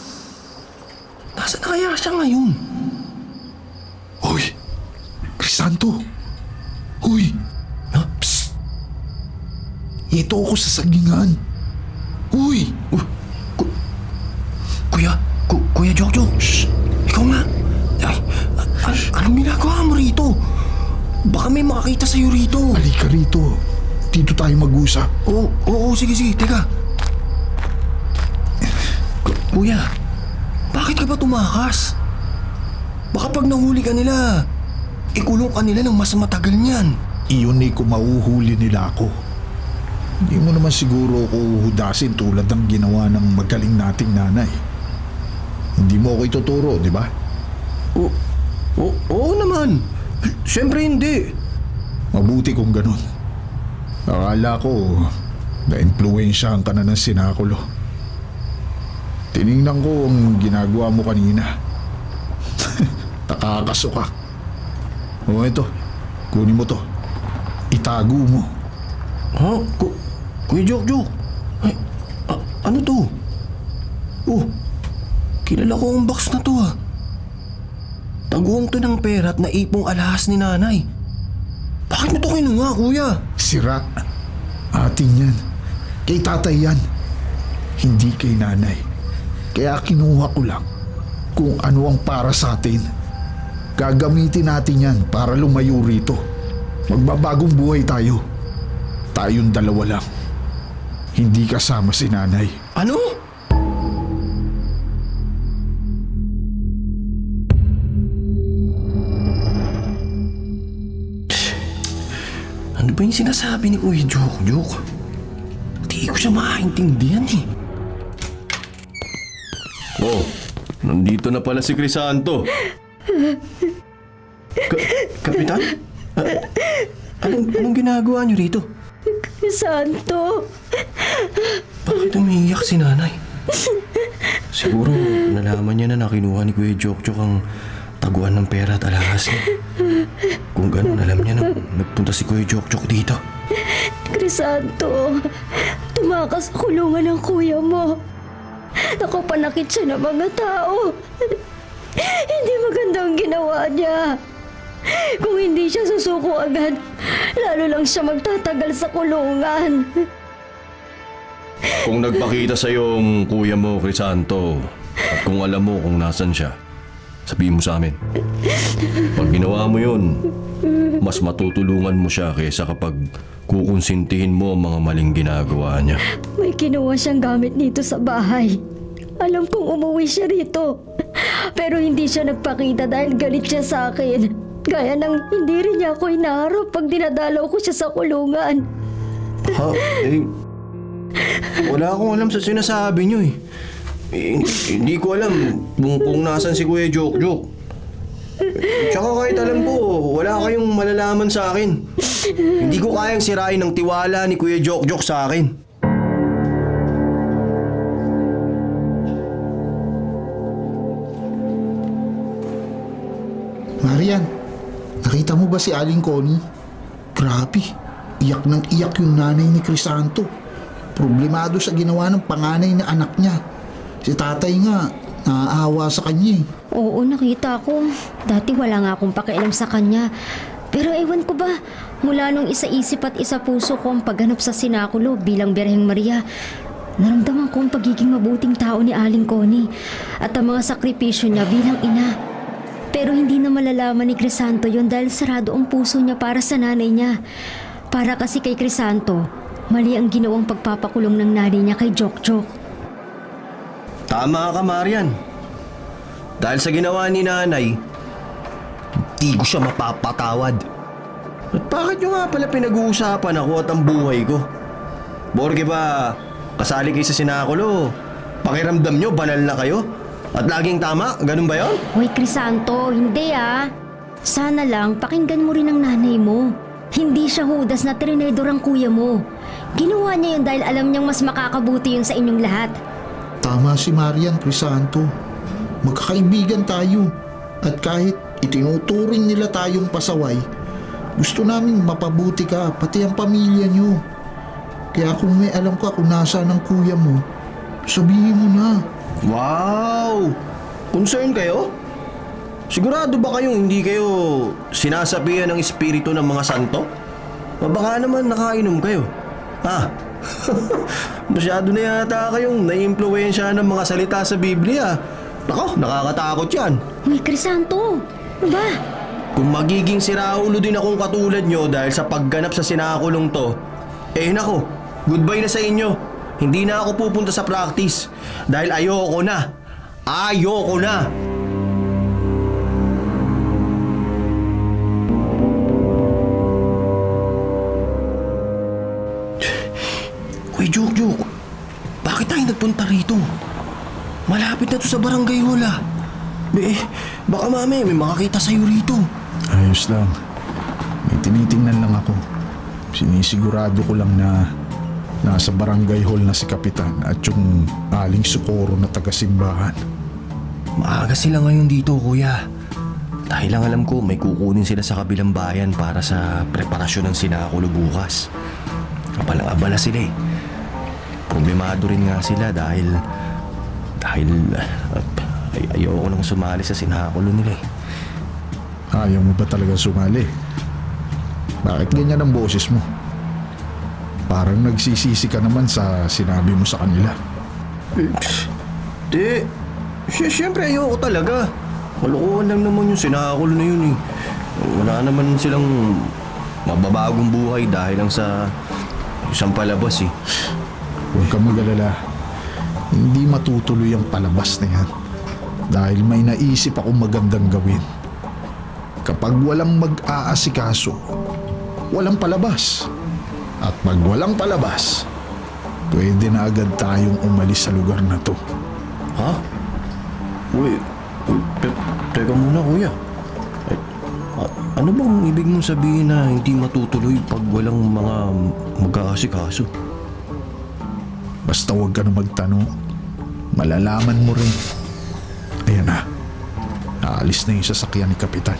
Nasaan na kaya siya ngayon? Hoy! Crisanto! Hoy! Ha? Psst! Ito ako sa sagingan. Hoy! Kuya Jok-Jok! Shh! Ikaw nga! Ay, anong ginagawa mo rito? Baka may makakita sa'yo rito. Halika rito. Dito tayo mag-usap. Oo, sige, teka. Kuya, bakit ka ba tumakas? Baka pag nahuli ka nila, ikulong ka nila ng mas matagal niyan. Iyon ay kung mauhuli nila ako. Hindi mo naman siguro ako hudasin tulad ng ginawa ng magaling nating nanay. Hindi mo ako ituturo, di ba? Oo naman. Siyempre hindi. Mabuti kung ganun. Akala ko na-impluensyahan ka na ng sinakulo. Tiningnan ko ang ginagawa mo kanina. Nakakaso ka. O ito, kunin mo to. Itago mo. Ha? Kuya Jok-Jok? Ay, ano to? Kilala ko ang box na to ah. Taguan to ng pera at naipong alahas ni nanay. Bakit mo to kinuha, kuya? Sira. Atin yan. Kay tatay yan. Hindi kay nanay. Kaya kinuha ko lang kung ano ang para sa atin. Gagamitin natin yan para lumayo rito. Magbabagong buhay tayo. Tayong dalawa lang. Hindi kasama si nanay. Ano? Ano ba yung sinasabi ni Kuya Jok? Di ko siya maintindihan eh. Oh, nandito na pala si Crisanto. Kapitan? Anong ginagawa niyo rito? Crisanto! Bakit umiiyak si nanay? Siguro nalaman niya na nakinuha ni Kuya Jok ang taguan ng pera at alahas niya. Kung ganun, alam niya na nagpunta si Kuya Jok dito. Crisanto, tumakas sa kulungan ng kuya mo. Nakapanakit siya ng mga tao. Hindi maganda ang ginawa niya. Kung hindi siya susuko agad, lalo lang siya magtatagal sa kulungan. Kung nagpakita sa yung kuya mo, Crisanto, at kung alam mo kung nasan siya, sabihin mo sa amin. Pag ginawa mo yun, mas matutulungan mo siya kaysa kapag kukonsintihin mo ang mga maling ginagawa niya. May kinuha siyang gamit dito sa bahay. Alam kong umuwi siya rito. Pero hindi siya nagpakita dahil galit siya sa akin. Gaya ng hindi rin niya ako inaharap pag dinadalaw ko siya sa kulungan. Ha? Wala akong alam sa sinasabi niyo eh. Hindi ko alam kung nasan si Kuya Jok. Tsaka kahit alam ko, wala kayong malalaman sa akin. Hindi ko kayang sirain ang tiwala ni Kuya Jok sa akin. Marian, nakita mo ba si Aling Connie? Grabe, iyak ng iyak yung nanay ni Crisanto. Problemado sa ginawa ng panganay na anak niya. Si tatay nga, naaawa sa kanya eh. Oo, nakita ko. Dati wala nga akong pakialam sa kanya. Pero ewan ko ba, mula nung isa isip at isa puso ko ang pagganap sa sinakulo bilang Birheng Maria, naramdaman ko ang pagiging mabuting tao ni Aling Connie at ang mga sakripisyo niya bilang ina. Pero hindi na malalaman ni Crisanto yun dahil sarado ang puso niya para sa nanay niya. Para kasi kay Crisanto, mali ang ginawang pagpapakulong ng nanay niya kay Jok. Tama ka, Marian. Dahil sa ginawa ni nanay, di ko siya mapapatawad. At bakit nyo nga pala pinag-uusapan ako at ang buhay ko? Borge ba, kasali kayo sa sinakulo? Pakiramdam nyo, banal na kayo? At laging tama? Ganun ba yon? Hoy, Crisanto, hindi ah. Sana lang pakinggan mo rin ang nanay mo. Hindi siya hudas na trinedor ang kuya mo. Ginawa niya yun dahil alam niyang mas makakabuti yun sa inyong lahat. Tama si Marian, Crisanto. Magkakaibigan tayo. At kahit itinuturing nila tayong pasaway, gusto naming mapabuti ka, pati ang pamilya niyo. Kaya kung may alam ka kung nasaan ang kuya mo, sabihin mo na. Wow! Concern kayo? Sigurado ba kayong hindi kayo sinasabihan ng espiritu ng mga santo? O baka naman nakainom kayo? Ha? Masyado na yata kayong naiimpluwensya ng mga salita sa Biblia. Nako, nakakatakot yan. Hoy, Crisanto, ano ba? Kung magiging siraulo din akong katulad nyo dahil sa pagganap sa sinakulong to, nako, goodbye na sa inyo. Hindi na ako pupunta sa practice dahil ayoko na. Ayoko na! Uy, Jok, bakit tayo nagpunta rito? Malapit na to sa barangay hall ah. Baka mami may makakita sa'yo rito. Ayos lang. May tinitingnan lang ako. Sinisigurado ko lang na nasa barangay hall na si Kapitan at yung Aling Socorro na taga-simbahan. Maaga sila ngayon dito, kuya. Dahil lang alam ko may kukunin sila sa kabilang bayan para sa preparasyon ng sinakulo bukas. Abala sila eh. Problemado rin nga sila dahil ayoko nang sumali sa sinakulo nila eh. Ayaw mo ba talaga sumali? Bakit ganyan ang boses mo? Parang nagsisisi ka naman sa sinabi mo sa kanila. Di, siyempre ayoko talaga. Kalokohan lang naman yung sinakulo na yun eh. Wala naman silang mababagong buhay dahil lang sa isang palabas eh. Huwag kang mag-alala. Hindi matutuloy ang palabas na yan. Dahil may naisip akong magandang gawin. Kapag walang mag-aasikaso, walang palabas. At pag walang palabas, pwede na agad tayong umalis sa lugar na to. Ha? Uy, teka muna kuya. Ano bang ibig mong sabihin na hindi matutuloy pag walang mga mag-aasikaso? Basta huwag ka na magtanong. Malalaman mo rin. Ayan na. Naalis na yung sasakyan ni Kapitan.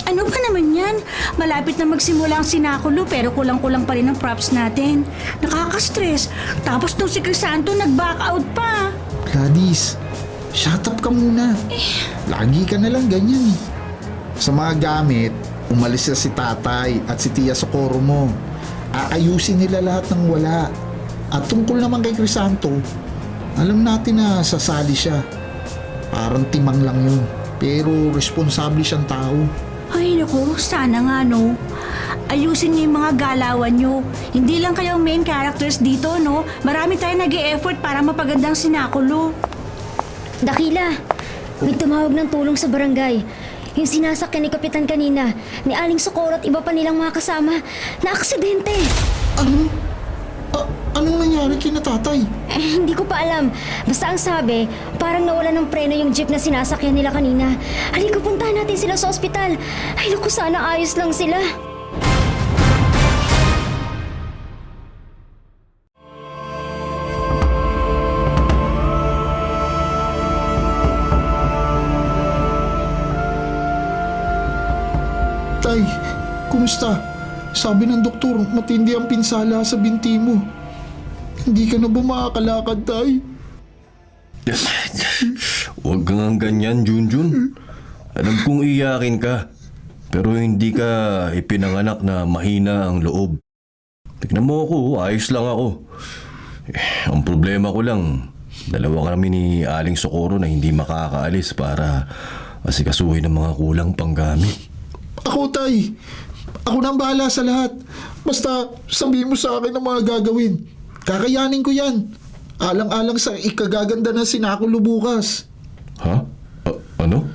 Ano ba naman yan? Malapit na magsimula ang sinakulo pero kulang-kulang pa rin ang props natin. Nakaka-stress. Tapos nung si Crisanto nag-back out pa. Gladys, shut up ka muna. Lagi ka na lang ganyan eh. Sa mga gamit, umalis na si tatay at si Tia Socorro mo. Aayusin nila lahat ng wala. At tungkol naman kay Crisanto, alam natin na sasali siya. Parang timang lang yun. Pero responsable siyang tao. Ay naku, sana nga no. Ayusin niyo yung mga galawan niyo. Hindi lang kayo ang main characters dito, no? Marami tayong nag-e-effort para mapagandang sinakulo. Dakila, may tumawag ng tulong sa barangay. Yung sinasakyan ni Kapitan kanina, ni Aling Socorro at iba pa nilang mga kasama, na aksidente. Ano? Anong nangyari kina tatay? Hindi ko pa alam. Basta ang sabi, parang nawala ng preno yung jeep na sinasakyan nila kanina. Halika, puntahan natin sila sa ospital. Ay, naku, sana ayos lang sila. Tay, kumusta? Sabi ng doktor, matindi ang pinsala sa binti mo. Hindi ka na ba makakalakad, tay? Huwag kang ganyan, Junjun. Alam kong iyakin ka, pero hindi ka ipinanganak na mahina ang loob. Tignan mo ako, ayos lang ako. Ang problema ko lang, dalawa kami ni Aling Socorro na hindi makakaalis para asikasuhin ang mga kulang panggamit. Ako, tay. Ako na ang bahala sa lahat. Basta sabihin mo sa akin ang mga gagawin. Kakayanin ko yan. Alang-alang sa ikagaganda ng sinakulo bukas. Ha? Ano?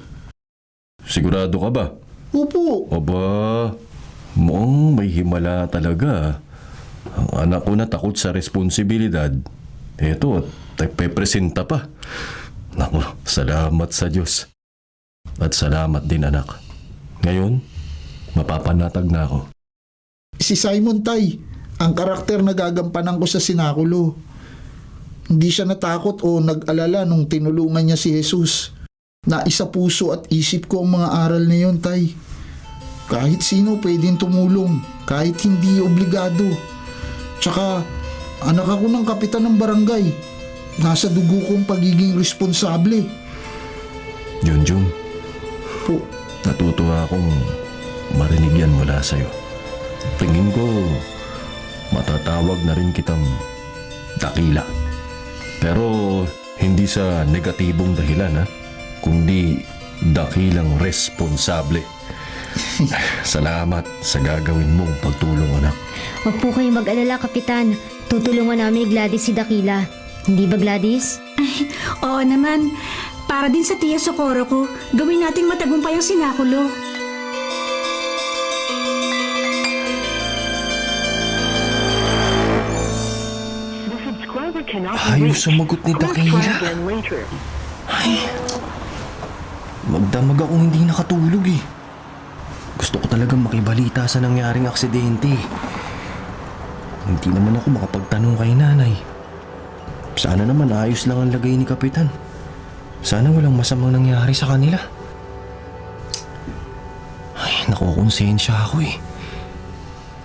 Sigurado ka ba? Opo. Aba, mukhang may himala talaga. Ang anak ko na takot sa responsibilidad. Eto, pepresenta pa. Naku, salamat sa Diyos. At salamat din, anak. Ngayon, mapapanatag na ako. Si Simon, tay. Ang karakter na gagampanan ko sa sinakulo. Hindi siya natakot o nag-alala nung tinulungan niya si Jesus. Naisa puso at isip ko ang mga aral na yun, tay. Kahit sino pwedeng tumulong, kahit hindi obligado. Tsaka, anak ako ng kapitan ng barangay. Nasa dugo kong pagiging responsable. Junjun, Po, natutuwa akong marinig yan mula sa'yo. Tingin ko, matatawag na rin kitang dakila. Pero hindi sa negatibong dahilan, ha? Kundi dakilang responsable. Salamat sa gagawin mong pagtulong, anak. Huwag po kayong mag-alala, Kapitan. Tutulungan namin ni Gladys si Dakila. Hindi ba, Gladys? Ay, oo naman. Para din sa Tia Socorro ko, gawin nating matagumpay ang sinakulo. Ayaw sumagot ni Dakila. Ay, magdamag akong hindi nakatulog eh. Gusto ko talagang makibalita sa nangyaring aksidente. Hindi naman ako makapagtanong kay nanay. Sana naman ayos lang ang lagay ni Kapitan. Sana walang masamang nangyari sa kanila. Ay, nakukonsensya ako eh.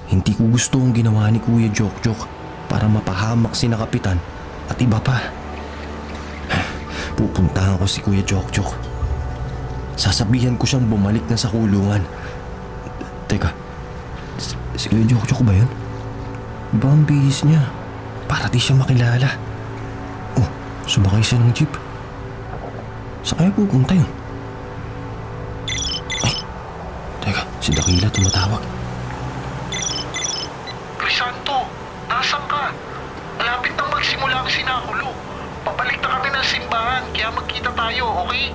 Hindi ko gusto ang ginawa ni Kuya Jokjok para mapahamak si na Kapitan At iba pa. Pupuntahan ko si Kuya Jokjok. Sasabihan ko siyang bumalik na sa kulungan. Teka, si Kuya Jokjok ba yun? Iba ang bihis niya. Para di siya makilala. Oh, sumakay siya ng jeep. Saan kaya pupunta yun? Ay, teka, si Dakila tumatawag. Crisanto, nasan ka? Malapit nang magsimula ang sinakulo. Pabalik na kami ng simbahan, kaya magkita tayo, okay?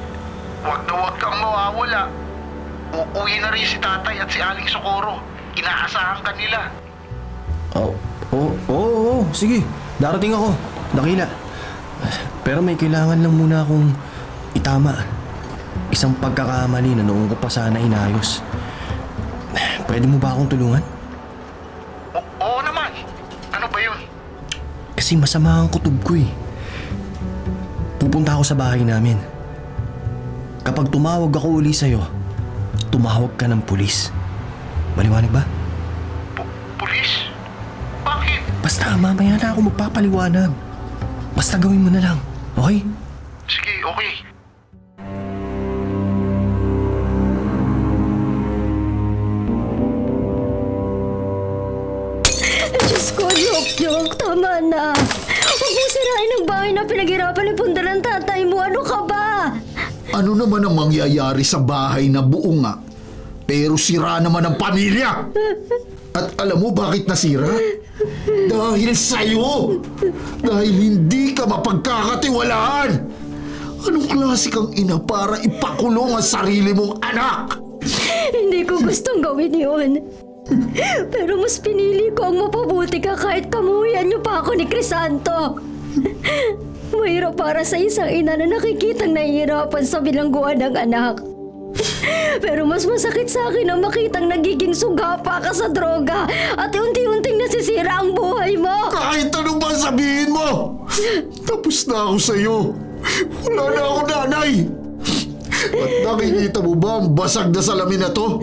Huwag na huwag kang mawawala. Uuwi na rin si tatay at si Aling Socorro. Inaasahan ka nila. Oo, sige. Darating ako. Dakila. Pero may kailangan lang muna akong itama. Isang pagkakamali na noong ko pa sana inayos. Pwede mo ba akong tulungan? Oo naman. Ano ba yun? Kasi masama ang kutob ko eh. Pupunta ako sa bahay namin. Kapag tumawag ako uli sa'yo, tumawag ka ng pulis. Maliwanag ba? Pulis? Bakit? Basta mamaya na ako magpapaliwanag. Basta gawin mo na lang, okay? Sige, okay. Diyos ko, Jok, tama na. Huwag mo sirain ang bahay na pinaghirapan ni Punda ng tatay mo. Ano ka ba? Ano naman ang mangyayari sa bahay na buo nga? Pero sira naman ang pamilya! At alam mo bakit nasira? Dahil sa'yo! Dahil hindi ka mapagkakatiwalaan! Anong klase kang ina para ipakulong ang sarili mong anak? Hindi ko gustong gawin yun. Pero mas pinili ko ang mapabuti ka kahit kamuhian niyo pa ako ni Crisanto. Mahirap para sa isang ina na nakikitang nahihirapan sa bilangguan ng anak. Pero mas masakit sa akin ang makitang nagiging sugapa ka sa droga at unti-unting nasisira ang buhay mo. Kahit ano ba sabihin mo, tapos na ako sa'yo. Wala na ako nanay. At nakikita mo ba ang basag na salamin na to?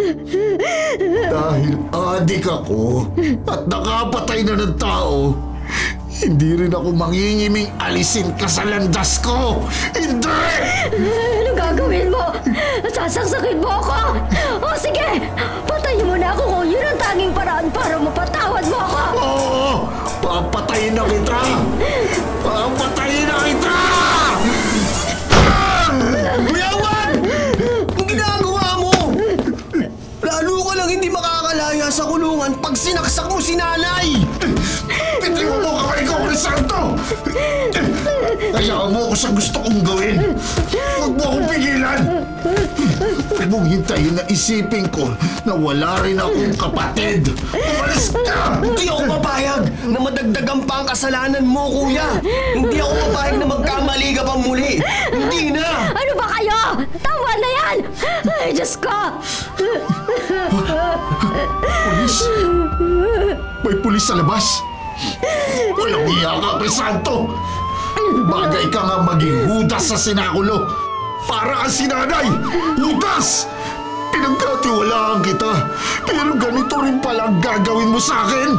Dahil adik ako at nakapatay na ng tao, hindi rin ako mangingiming alisin ka sa landas ko! Hindi! Ano gagawin mo? Sasaksakin mo ako? O sige, patayin mo na ako kung yun ang tanging paraan para mapatawad mo ako. Oo! Papatayin na kita! Papatayin na kita! Kuya Juan! Ang ginagawa mo! Lalo ka lang hindi makakalaya sa kulungan pag sinaksak mo si nanay! Bitiwan mo kamay ko, Crisanto! Hayaan mo ako sa gusto kong gawin! Huwag mo akong pigilan! Huwag mong hintayin na isipin ko na wala rin akong kapatid! Umalis ka! Hindi ako papayag na madagdagan pa ang kasalanan mo, kuya! Hindi ako papayag na magkamali ka pang muli! Hindi na! Ano ba kayo? Tama na yan! Ay, Diyos ko! Pulis! May pulis sa labas! Walang iya ka, Crisanto! Bagay ka nga maging hudas sa sinakulo! Para kang sinanay! Hudas! Pinagkatiwalaan kita, pero ganito rin pala ang gagawin mo sa akin!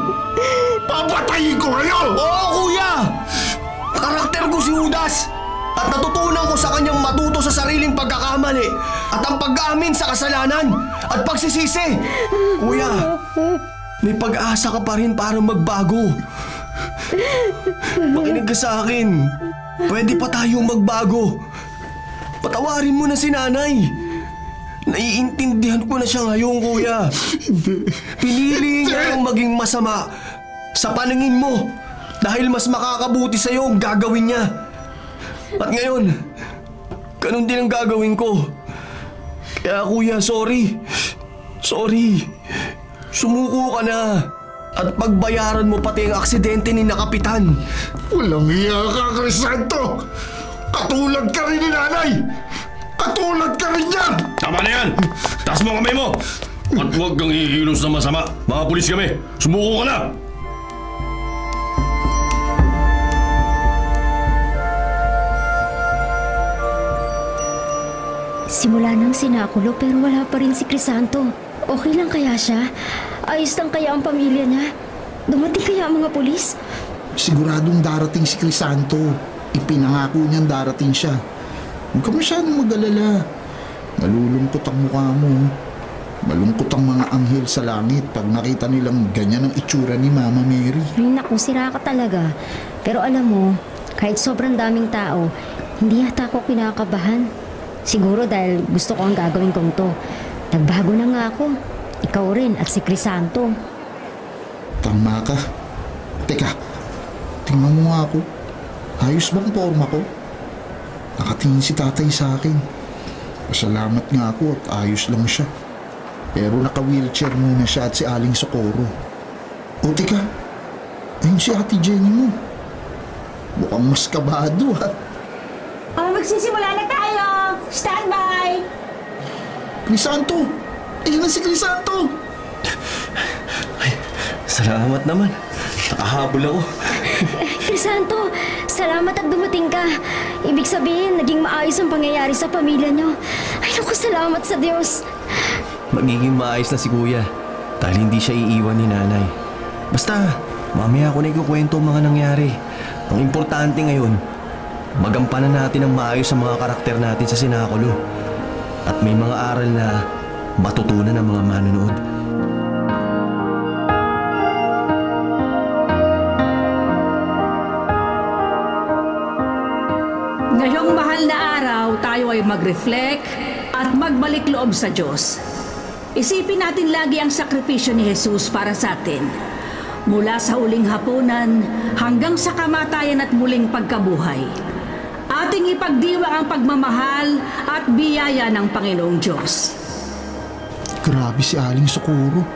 Papatayin ko ngayon! Oo, kuya! Karakter ko si Judas! At natutunan ko sa kanyang matuto sa sariling pagkakamali at ang pag-aamin sa kasalanan at pagsisisi. Kuya, may pag-asa ka pa rin para magbago. Makinig ka sa akin. Pwede pa tayong magbago. Patawarin mo na si nanay. Naiintindihan ko na siya ngayon, kuya. Pinili niya yung maging masama sa paningin mo dahil mas makakabuti sa'yo ang gagawin niya. At ngayon, ganun din ang gagawin ko. Kaya kuya, sorry. Sorry. Sumuko ka na. At pagbayaran mo pati ang aksidente ni Nakapitan. Walang iya ka, Crisanto! Katulad ka rin ni nanay! Katulad ka rin niya! Tama na yan! Taas mo ang kamay mo! At huwag kang iilos na masama. Mga pulis kami. Sumuko ka na! Simula nang sinakulo pero wala pa rin si Crisanto. Okay lang kaya siya? Ayos lang kaya ang pamilya niya? Dumating kaya ang mga pulis? Siguradong darating si Crisanto. Ipinangako niyang darating siya. Huwag ka masyadong mag-alala. Malulungkot ang mukha mo. Malungkot ang mga anghel sa langit pag nakita nilang ganyan ang itsura ni Mama Mary. Ay naku, sira ka talaga. Pero alam mo, kahit sobrang daming tao, hindi yata ako kinakabahan. Siguro dahil gusto ko ang gagawin kong to. Nagbago na nga ako. Ikaw rin at si Crisanto. Tama ka. Teka, tingnan mo nga ako. Ayos bang forma ko? Nakatingin si tatay sa akin. Pasalamat nga ako at ayos lang siya. Pero naka-wheelchair muna siya at si Aling Socorro. O teka, ayun si Ate Jenny mo. Mukhang mas kabado ha. Magsisimula na tayo! Stand by! Crisanto! Ayun na si Crisanto! Salamat naman. Nakahabol ako. Crisanto, salamat at dumating ka. Ibig sabihin, naging maayos ang pangyayari sa pamilya niyo. Ay naku, salamat sa Diyos. Magiging maayos na si Kuya dahil hindi siya iiwan ni Nanay. Basta, mamaya ako na ikukwento ang mga nangyari. Ang importante ngayon, magampanan natin ang maayos ang mga karakter natin sa sinakulo. At may mga aral na matutunan ng mga manonood. Ngayong mahal na araw, tayo ay mag-reflect at magbalik loob sa Diyos. Isipin natin lagi ang sakripisyo ni Jesus para sa atin. Mula sa huling hapunan hanggang sa kamatayan at muling pagkabuhay. Ating ipagdiwang ang pagmamahal at biyaya ng Panginoong Diyos. Grabe si Aling Socorro.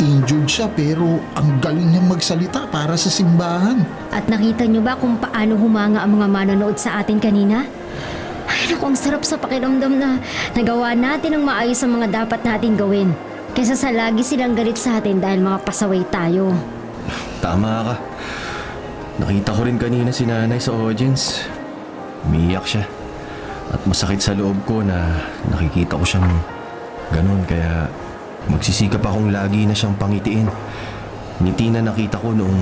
Injured siya pero ang galing niyang magsalita para sa simbahan. At nakita niyo ba kung paano humanga ang mga manonood sa atin kanina? Ay naku, ang sarap sa pakiramdam na nagawa natin ang maayos ang mga dapat natin gawin. Kaysa sa lagi silang galit sa atin dahil mga pasaway tayo. Tama ka. Nakita ko rin kanina si Nanay sa audience. Umiiyak siya. At masakit sa loob ko na nakikita ko siyang ganun. Kaya magsisikap akong lagi na siyang pangitiin. Ngiti na nakita ko noong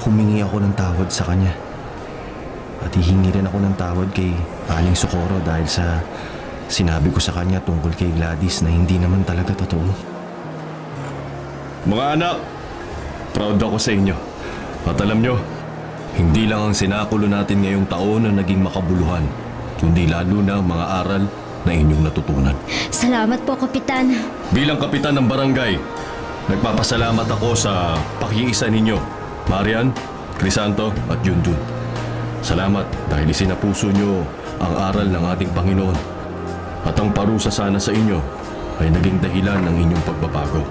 humingi ako ng tawad sa kanya. At hihingi rin ako ng tawad kay Aling Socorro dahil sa sinabi ko sa kanya tungkol kay Gladys na hindi naman talaga totoo. Mga anak, proud ako sa inyo. At alam nyo, hindi lang ang sinakulo natin ngayong taon na naging makabuluhan, kundi lalo na ang mga aral na inyong natutunan. Salamat po, Kapitan. Bilang kapitan ng barangay, nagpapasalamat ako sa pakiisa ninyo, Marian, Crisanto at Junjun. Salamat dahil isinapuso nyo ang aral ng ating Panginoon. At ang parusa sana sa inyo ay naging dahilan ng inyong pagbabago.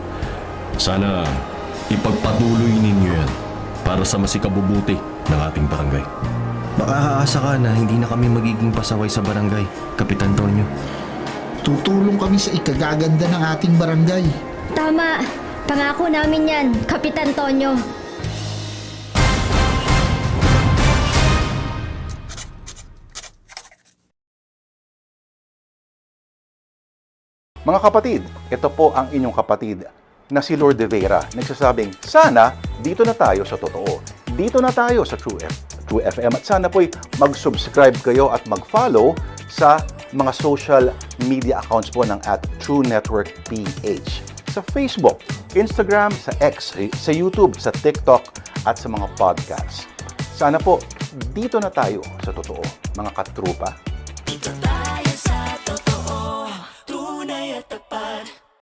Sana ipagpatuloy ninyo yan para sa masikabubuti ng ating barangay. Baka aasa ka na hindi na kami magiging pasaway sa barangay, Kapitan Tonyo. Tutulong kami sa ikagaganda ng ating barangay. Tama. Pangako namin yan, Kapitan Tonyo. Mga kapatid, ito po ang inyong kapatid na si Lord De Vera. Nagsasabing, sana dito na tayo sa totoo. Dito na tayo sa True FM. At sana po'y mag-subscribe kayo at mag-follow sa mga social media accounts po ng @TrueNetworkPH. Sa Facebook, Instagram, sa X, sa YouTube, sa TikTok, at sa mga podcasts. Sana po, dito na tayo sa totoo, mga katrupa.